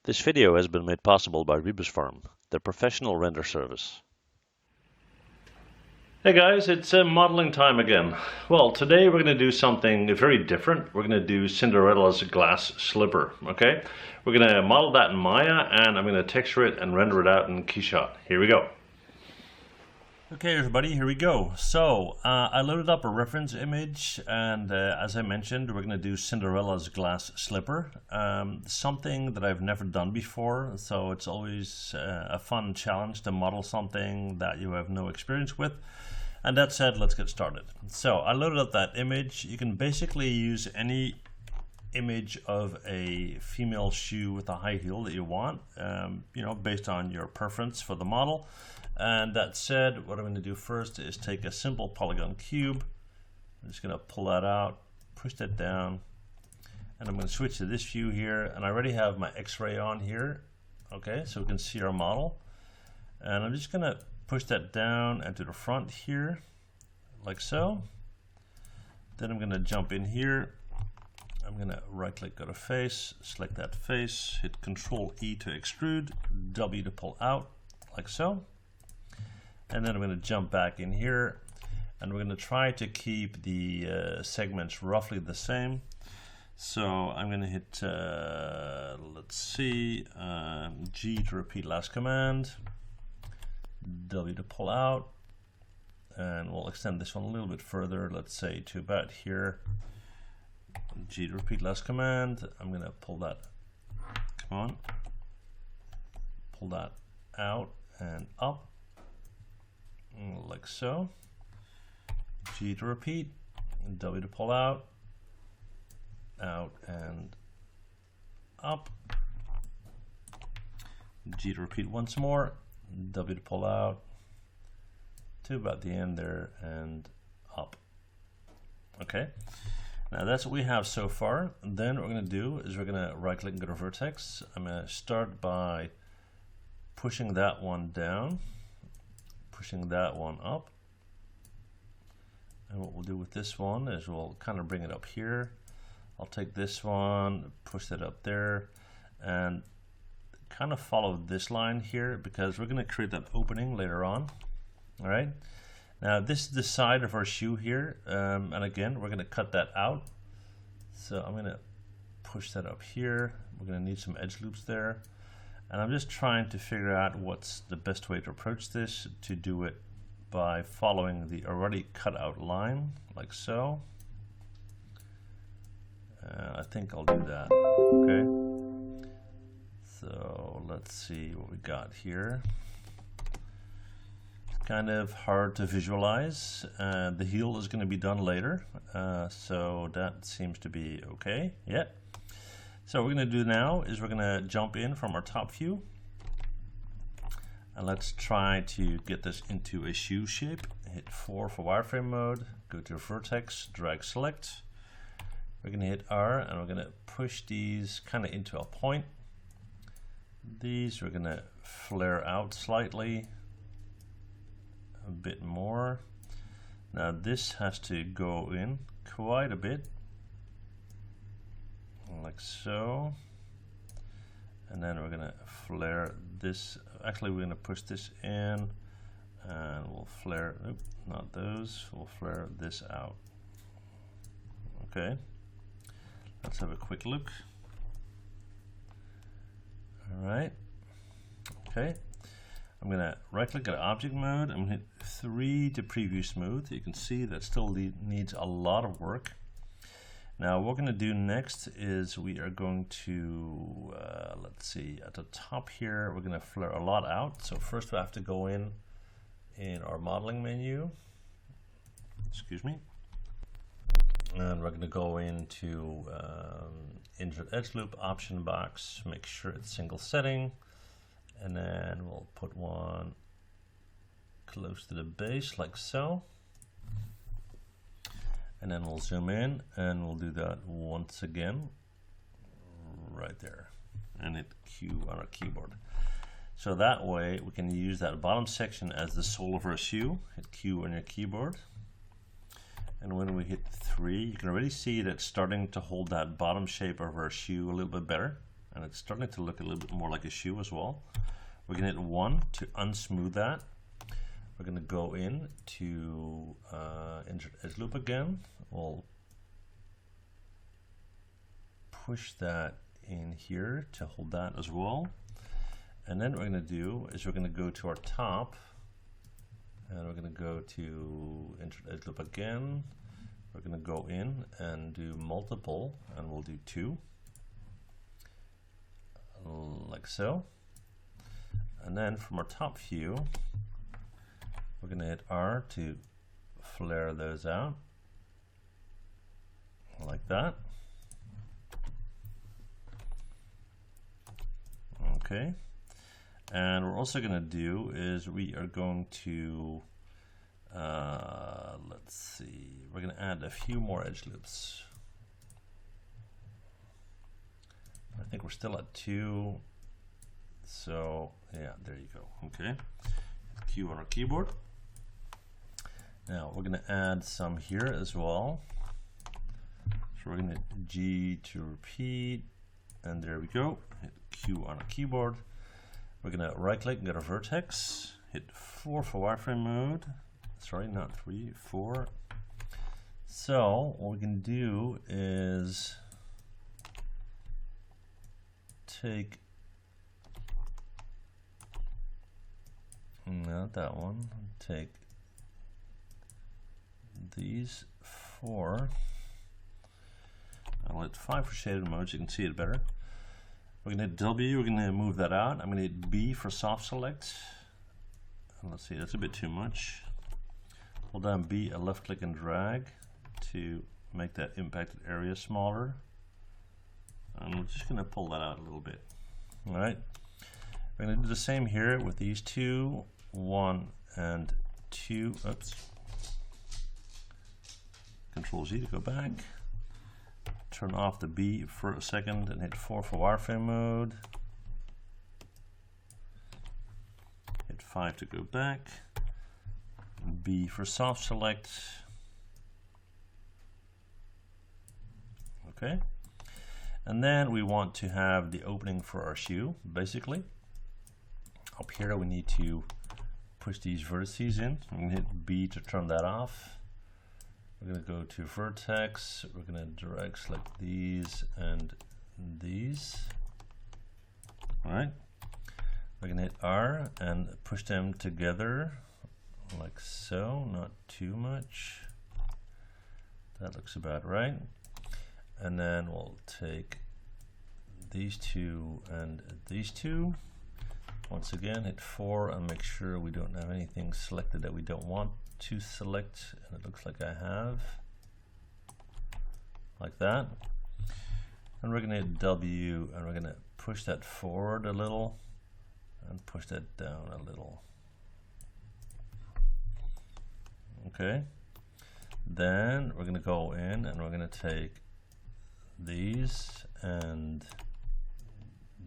This video has been made possible by Rebus Farm, the professional render service. Hey guys, it's modeling time again. Well, today we're going to do something very different. We're going to do Cinderella's glass slipper, okay? We're going to model that in Maya, and I'm going to texture it and render it out in Keyshot. Here we go. Okay everybody, here we go. So I loaded up a reference image, and as I mentioned, we're going to do Cinderella's glass slipper. Something that I've never done before, so it's always a fun challenge to model something that you have no experience with. And that said, let's get started. So I loaded up that image. You can basically use any image of a female shoe with a high heel that you want, based on your preference for the model. And that said, what I'm going to do first is take a simple polygon cube. I'm just going to pull that out, push that down, and I'm going to switch to this view here. And I already have my X-ray on here, okay, so we can see our model. And I'm just going to push that down and to the front here, like so. Then I'm going to jump in here. I'm going to right click, go to face, select that face, hit Control E to extrude, W to pull out, like so. And then I'm going to jump back in here, and we're going to try to keep the segments roughly the same. So I'm going to hit, let's see, G to repeat last command, W to pull out, and we'll extend this one a little bit further, let's say to about here. G to repeat last command. I'm going to pull that, come on, pull that out and up, like so. G to repeat, W to pull out and up. G to repeat once more, W to pull out to about the end there and up. Okay, now that's what we have so far. And then what we're going to do is we're going to right click and go to vertex. I'm going to start by pushing that one down, pushing that one up, and what we'll do with this one is we'll kind of bring it up here. I'll take this one, push that up there, and kind of follow this line here because we're going to create that opening later on. All right, now this is the side of our shoe here, and again we're going to cut that out, so I'm going to push that up here. We're going to need some edge loops there. And I'm just trying to figure out what's the best way to approach this, to do it by following the already cut out line, like so. I think I'll do that, okay? So let's see what we got here. It's kind of hard to visualize. The heel is going to be done later, so that seems to be okay. Yeah. So what we're going to do now is we're going to jump in from our top view, and let's try to get this into a shoe shape. Hit 4 for wireframe mode, go to vertex, drag select. We're going to hit R, and we're going to push these kind of into a point. These we're going to flare out slightly, a bit more. Now this has to go in quite a bit, like so, and then we're going to flare this. Actually, we're going to push this in, and we'll flare, not those, we'll flare this out. Okay, let's have a quick look. All right, okay, I'm going to right click at object mode. I'm going to hit 3 to preview smooth. You can see that still needs a lot of work. Now what we're going to do next is we are going to, let's see, at the top here, we're going to flare a lot out. So first we have to go in our modeling menu, excuse me, and we're going to go into insert edge loop option box, make sure it's single setting, and then we'll put one close to the base like so. And then we'll zoom in, and we'll do that once again, right there, and hit Q on our keyboard. So that way we can use that bottom section as the sole of our shoe. Hit Q on your keyboard. And when we hit 3, you can already see that it's starting to hold that bottom shape of our shoe a little bit better. and it's starting to look a little bit more like a shoe as well. We're going to hit 1 to unsmooth that. We're going to go in to insert edge loop again. We'll push that in here to hold that as well. And then what we're going to do is we're going to go to our top, and we're going to go to insert edge loop again. We're going to go in and do multiple, and we'll do 2, like so. And then from our top view, we're going to hit R to flare those out, like that. Okay. And we're also going to do is we are going to, let's see, we're going to add a few more edge loops. I think we're still at 2. So yeah, there you go. Okay. Q on our keyboard. Now we're going to add some here as well. So we're going to hit G to repeat, and there we go. Hit Q on our keyboard. We're going to right click and get a vertex, hit 4 for wireframe mode. Sorry, not 3, 4. So what we can do is take, not that one, take these 4. I'll hit 5 for shaded mode so you can see it better. We're going to hit W, we're going to move that out. I'm going to hit B for soft select. And let's see, that's a bit too much. Hold down B, a left click and drag to make that impacted area smaller. And we're just going to pull that out a little bit. Alright. We're going to do the same here with these 2, 1 and 2. Oops. Control Z to go back. Turn off the B for a second and hit 4 for wireframe mode. Hit 5 to go back. B for soft select. Okay. And then we want to have the opening for our shoe, basically. Up here we need to push these vertices in. I'm going to hit B to turn that off. We're going to go to vertex, we're going to direct select these and these. Alright, we're going to hit R and push them together like so, not too much. That looks about right. And then we'll take these 2 and these 2. Once again, hit 4 and make sure we don't have anything selected that we don't want to select, and it looks like I have, like that. And we're going to hit W and we're going to push that forward a little and push that down a little. Okay, then we're going to go in and we're going to take these and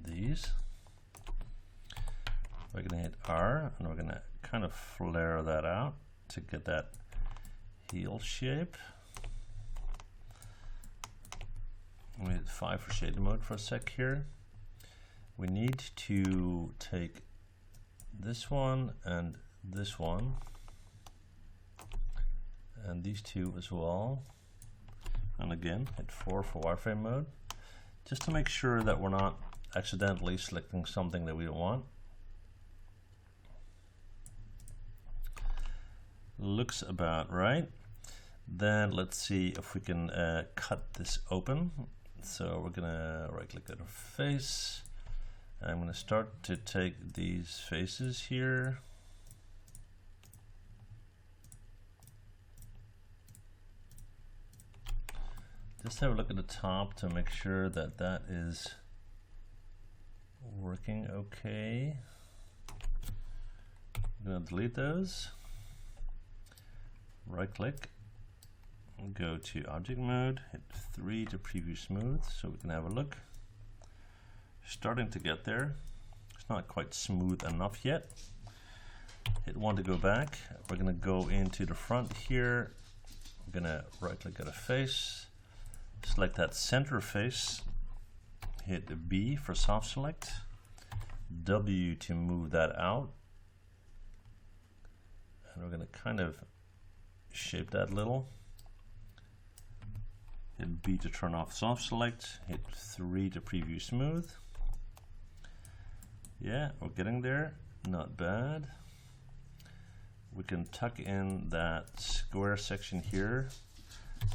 these. We're going to hit R and we're going to kind of flare that out to get that heel shape. We hit 5 for shaded mode for a sec here. We need to take this one and this one and these 2 as well, and again hit 4 for wireframe mode, just to make sure that we're not accidentally selecting something that we don't want. Looks about right. Then let's see if we can cut this open. So we're gonna right click on our face. I'm gonna start to take these faces here. Just have a look at the top to make sure that that is working okay. I'm gonna delete those. Right click, go to object mode, hit 3 to preview smooth so we can have a look. Starting to get there. It's not quite smooth enough yet. Hit 1 to go back. We're going to go into the front here. I'm going to right click at a face, select that center face, hit B for soft select, W to move that out, and we're going to kind of shape that a little. Hit B to turn off soft select, hit 3 to preview smooth. Yeah, we're getting there, not bad. We can tuck in that square section here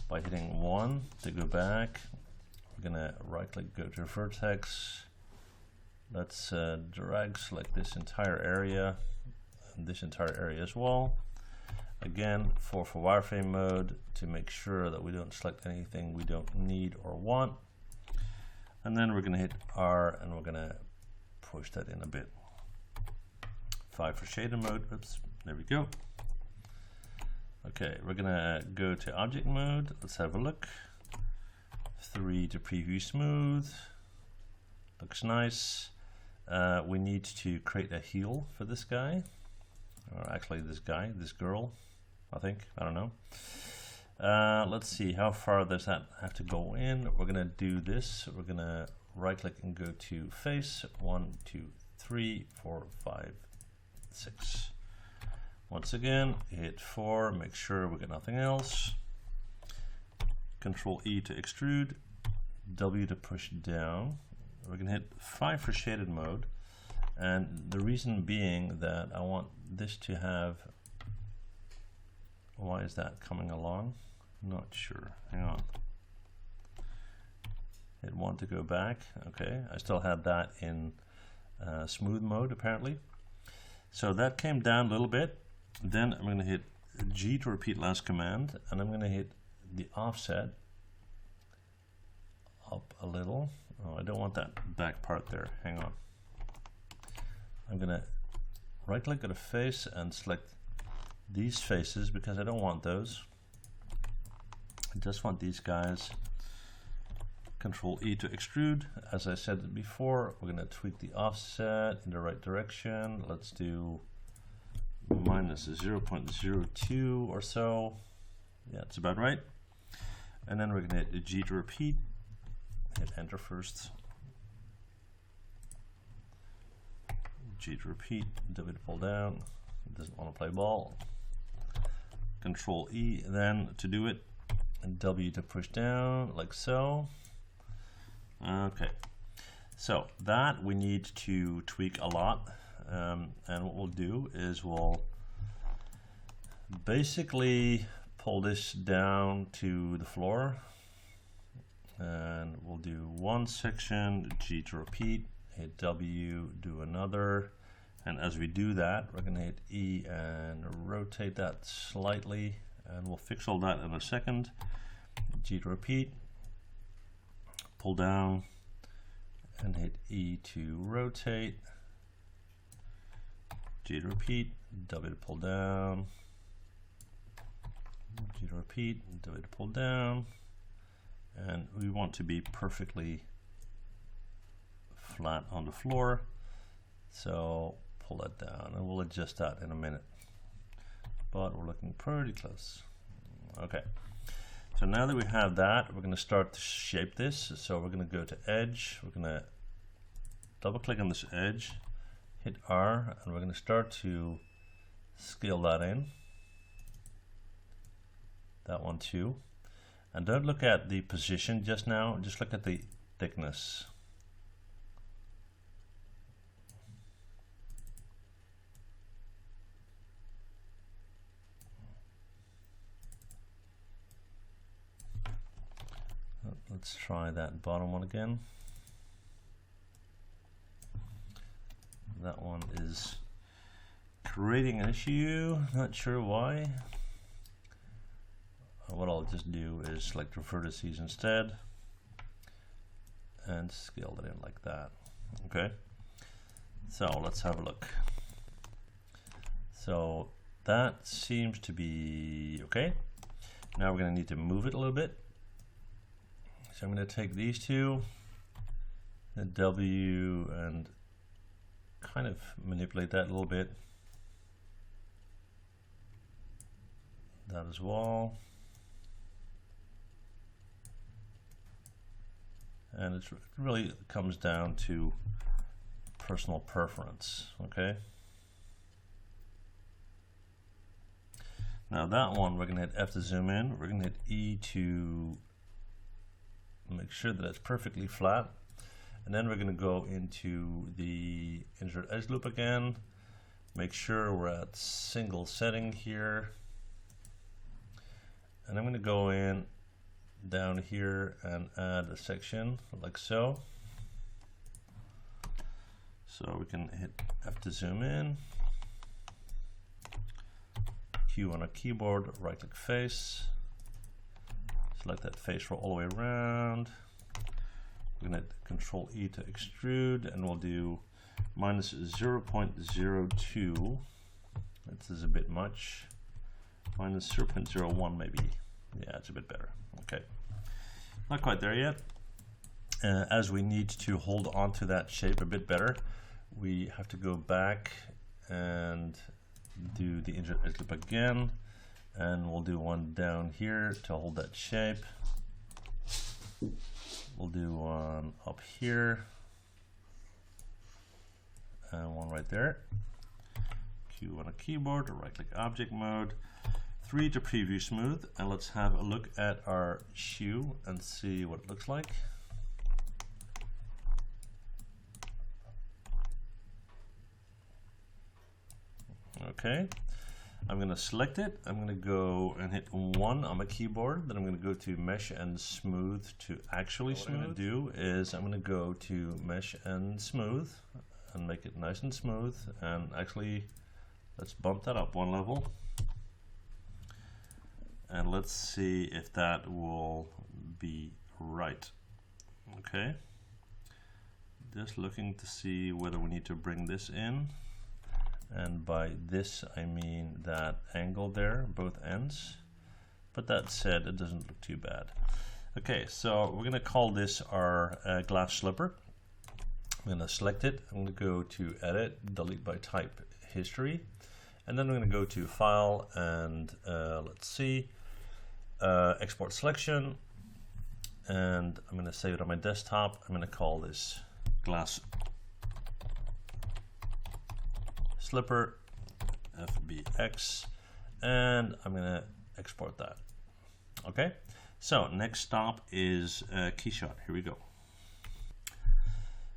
by hitting 1 to go back. We're gonna right click, go to vertex. Let's drag select this entire area and this entire area as well. Again, for wireframe mode to make sure that we don't select anything we don't need or want. And then we're gonna hit R and we're gonna push that in a bit. 5 for shader mode. Oops, there we go. Okay, we're gonna go to object mode. Let's have a look. 3 to preview smooth. Looks nice. We need to create a heel for this guy, or actually this guy, this girl, I think. I don't know. Let's see, how far does that have to go in? We're gonna do this. We're gonna right click and go to face. 1, 2, 3, 4, 5, 6. Once again, hit 4, make sure we get nothing else. Control E to extrude, W to push down. We're gonna hit 5 for shaded mode. And the reason being that I want this to have, why is that coming along? Not sure, hang on. Hit 1 to go back, okay. I still had that in smooth mode apparently. So that came down a little bit. Then I'm going to hit G to repeat last command, and I'm going to hit the offset up a little. Oh, I don't want that back part there. Hang on. I'm going to right click at a face and select these faces because I don't want those. I just want these guys. Control E to extrude. As I said before, we're going to tweak the offset in the right direction. Let's do minus 0.02 or so. Yeah, it's about right. And then we're going to hit G to repeat. Hit enter first. G to repeat, W to pull down. It doesn't want to play ball. Control E then to do it, and W to push down like so. Okay, so that we need to tweak a lot, and what we'll do is we'll basically pull this down to the floor, and we'll do one section, G to repeat, hit W, do another, and as we do that we're going to hit E and rotate that slightly, and we'll fix all that in a second. G to repeat, pull down, and hit E to rotate, G to repeat, W to pull down, G to repeat, W to pull down, and we want to be perfectly flat on the floor, so pull that down, and we'll adjust that in a minute, but we're looking pretty close. Okay. So now that we have that, we're going to start to shape this. So we're going to go to edge, we're going to double click on this edge, hit R, and we're going to start to scale that in. That one too. And don't look at the position just now, just look at the thickness. Let's try that bottom one again. That one is creating an issue, not sure why. What I'll just do is select vertices instead and scale it in like that. Okay, so let's have a look. So that seems to be okay. Now we're going to need to move it a little bit. So I'm going to take these two, the W, and kind of manipulate that a little bit. That as well. and it really comes down to personal preference. Okay, now that one we're going to hit F to zoom in, we're going to hit E to make sure that it's perfectly flat, and then we're going to go into the insert edge loop again, make sure we're at single setting here, and I'm going to go in down here and add a section like so. So we can hit F to zoom in, Q on a keyboard, right click face, select that face roll all the way around. We're going to Control E to extrude, and we'll do minus 0.02. This is a bit much. Minus 0.01 maybe. Yeah, it's a bit better. Okay, not quite there yet. As we need to hold on to that shape a bit better, we have to go back and do the insert edge loop again, and we'll do one down here to hold that shape. We'll do one up here and one right there. Q on a keyboard, right click object mode, 3 to preview smooth, and let's have a look at our shoe and see what it looks like. Okay, I'm going to select it. I'm going to go and hit 1 on my keyboard. Then I'm going to go to mesh and smooth to actually smooth. What I'm going to do is I'm going to go to mesh and smooth and make it nice and smooth. And actually, let's bump that up 1 level. And let's see if that will be right. Okay, just looking to see whether we need to bring this in. And by this I mean that angle there, both ends. But that said, it doesn't look too bad. Okay, so we're going to call this our glass slipper. I'm going to select it. I'm going to go to Edit, Delete by Type History. And then I'm going to go to File and let's see, Export Selection. And I'm going to save it on my desktop. I'm going to call this glass slipper FBX, and I'm going to export that. Okay, so next stop is Keyshot. Here we go.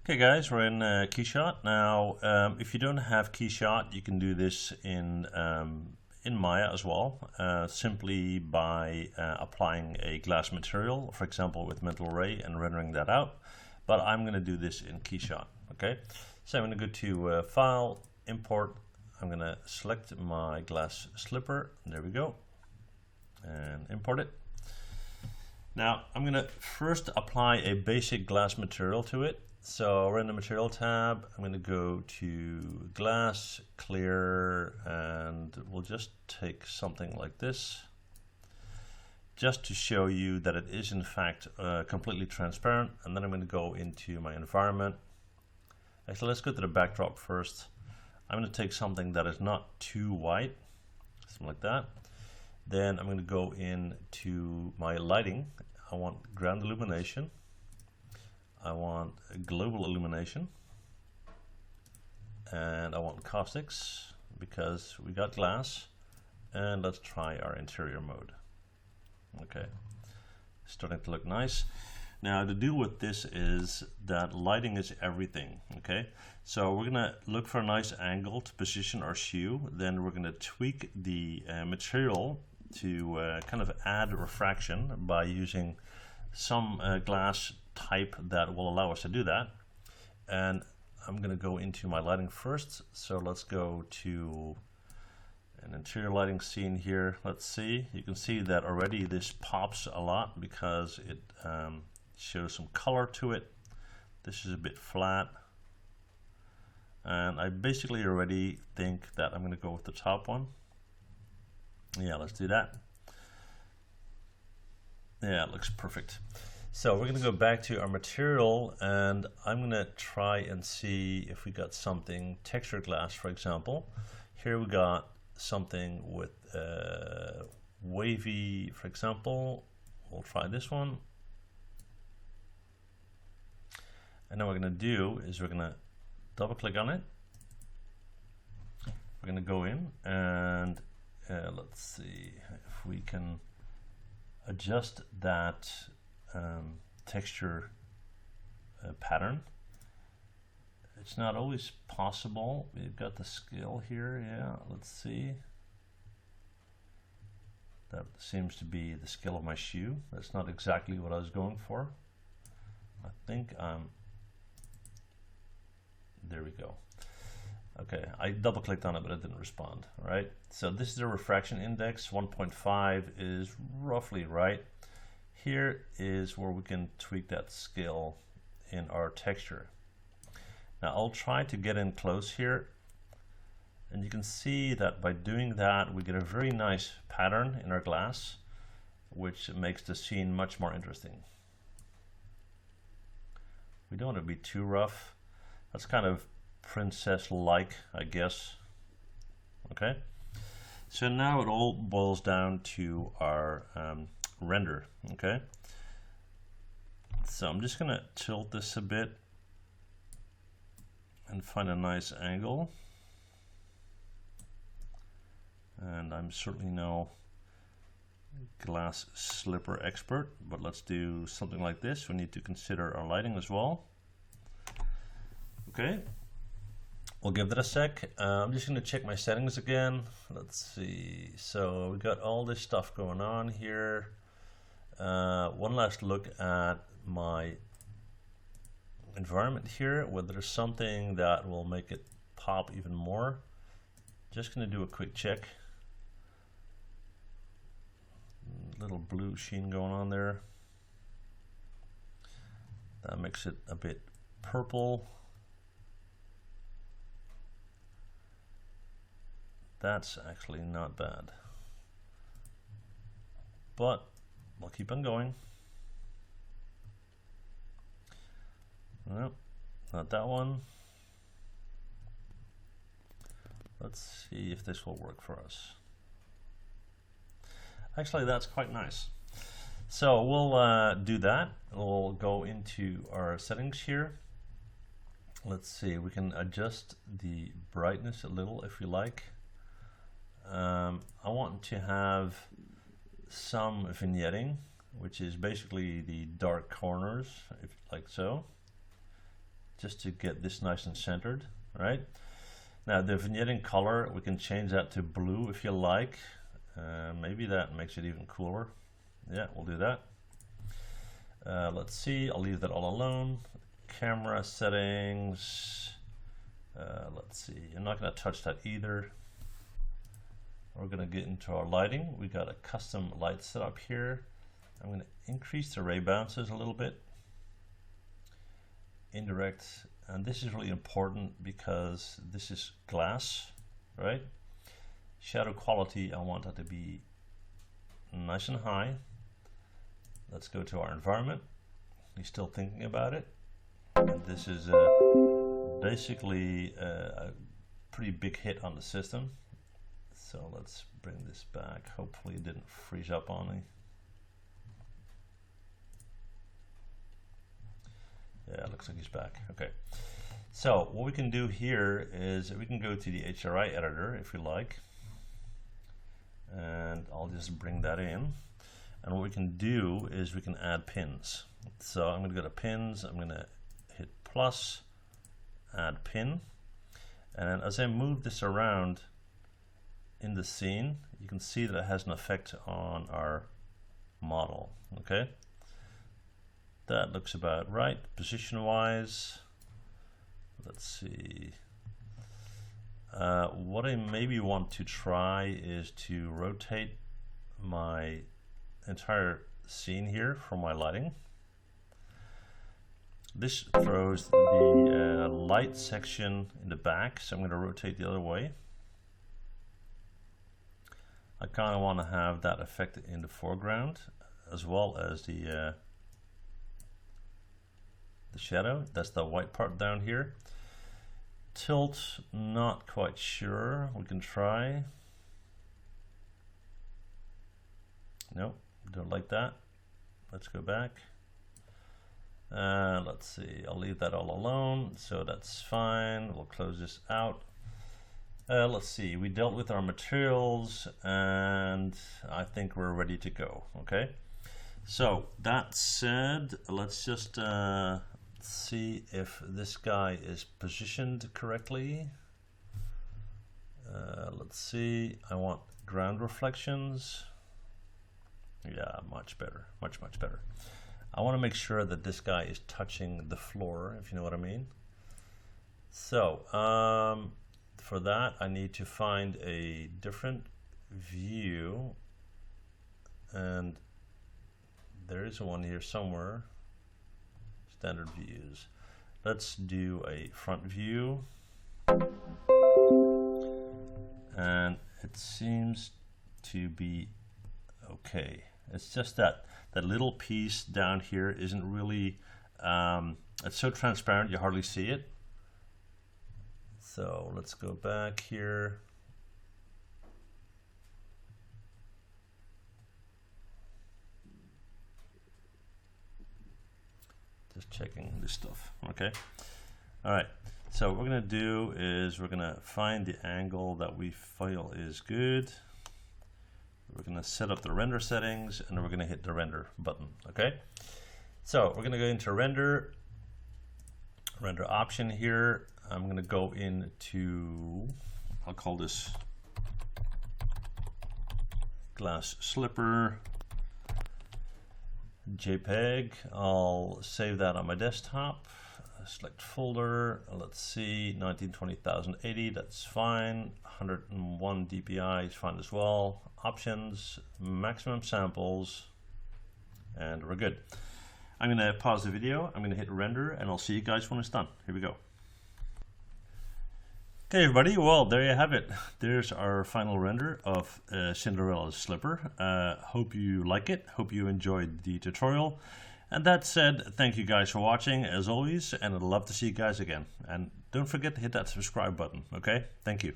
Okay guys, we're in Keyshot. Now if you don't have Keyshot, you can do this in Maya as well, simply by applying a glass material, for example with mental ray, and rendering that out. But I'm going to do this in Keyshot. Okay, so I'm going to go to File, Import. I'm going to select my glass slipper. There we go, and import it. Now I'm going to first apply a basic glass material to it. So we're in the material tab. I'm going to go to glass, clear, and we'll just take something like this, just to show you that it is in fact completely transparent. And then I'm going to go into my environment. Actually, let's go to the backdrop first. I'm going to take something that is not too white, something like that. Then I'm going to go into my lighting. I want ground illumination. I want global illumination. And I want caustics because we got glass. And let's try our interior mode. Okay, starting to look nice. Now the deal with this is that lighting is everything. Okay, so we're gonna look for a nice angle to position our shoe. Then we're gonna tweak the material to kind of add refraction by using some glass type that will allow us to do that. And I'm gonna go into my lighting first. So let's go to an interior lighting scene here. Let's see, you can see that already this pops a lot because it shows some color to it. This is a bit flat, and I basically already think that I'm going to go with the top one. Yeah, let's do that. Yeah, it looks perfect. So we're going to go back to our material, and I'm going to try and see if we got something texture glass, for example. Here we got something with wavy, for example. We'll try this one. And then what we're going to do is we're going to double click on it. We're going to go in and let's see if we can adjust that texture pattern. It's not always possible. We've got the scale here. Yeah, let's see. That seems to be the scale of my shoe. That's not exactly what I was going for. I think there we go. Okay, I double clicked on it, but it didn't respond. All right, so this is the refraction index. 1.5 is roughly right. Here is where we can tweak that scale in our texture. Now I'll try to get in close here, and you can see that by doing that we get a very nice pattern in our glass, which makes the scene much more interesting. We don't want to be too rough. That's kind of princess-like, I guess. Okay, so now it all boils down to our render. Okay, so I'm just gonna tilt this a bit and find a nice angle, and I'm certainly no glass slipper expert, but let's do something like this. We need to consider our lighting as well. Okay, we'll give that a sec. I'm just going to check my settings again. Let's see. So we got all this stuff going on here. One last look at my environment here, whether there's something that will make it pop even more. Just going to do a quick check. Little blue sheen going on there. That makes it a bit purple. That's actually not bad, but we'll keep on going. No, not that one. Let's see if this will work for us. Actually, that's quite nice. So we'll do that. We'll go into our settings here. Let's see, we can adjust the brightness a little if we like. I want to have some vignetting, which is basically the dark corners, if like so, just to get this nice and centered. Right now, the vignetting color, we can change that to blue if you like. Maybe that makes it even cooler. Yeah, we'll do that. Let's see, I'll leave that all alone. Camera settings, let's see, I'm not going to touch that either. We're going to get into our lighting. We got a custom light set up here. I'm going to increase the ray bounces a little bit. Indirect, and this is really important because this is glass, right? Shadow quality, I want that to be nice and high. Let's go to our environment. He's still thinking about it. And this is basically a pretty big hit on the system. So let's bring this back. Hopefully it didn't freeze up on me. Yeah, it looks like he's back. Okay. So what we can do here is we can go to the HRI editor if we like. And I'll just bring that in. And what we can do is we can add pins. So I'm going to go to pins. I'm going to hit plus, add pin. And as I move this around in the scene, you can see that it has an effect on our model. Okay, that looks about right position wise. Let's see, what I maybe want to try is to rotate my entire scene here for my lighting. This throws the light section in the back, so I'm going to rotate the other way. I kind of want to have that effect in the foreground as well as the shadow. That's the white part down here. Tilt, not quite sure. We can try. Nope, don't like that. Let's go back. Let's see, I'll leave that all alone, so that's fine. We'll close this out. Let's see, we dealt with our materials and I think we're ready to go. Okay, so that said, let's just see if this guy is positioned correctly. Let's see, I want ground reflections. Yeah, much better, much better. I want to make sure that this guy is touching the floor, if you know what I mean. So for that I need to find a different view, and there is one here somewhere. Standard views. Let's do a front view, and it seems to be okay. It's just that little piece down here isn't really it's so transparent you hardly see it. So let's go back here. Just checking this stuff. Okay. All right. So what we're going to do is we're going to find the angle that we feel is good. We're going to set up the render settings, and we're going to hit the render button. Okay. So we're going to go into render option here. I'm going to go into, I'll call this glass slipper JPEG. I'll save that on my desktop. Select folder. Let's see, 1920,080. That's fine. 101 dpi is fine as well. Options, maximum samples, and we're good. I'm going to pause the video. I'm going to hit render, and I'll see you guys when it's done. Here we go. Okay, everybody, well, there you have it. There's our final render of Cinderella's slipper. Hope you like it. Hope you enjoyed the tutorial. And that said, thank you guys for watching, as always, and I'd love to see you guys again. And don't forget to hit that subscribe button, okay? Thank you.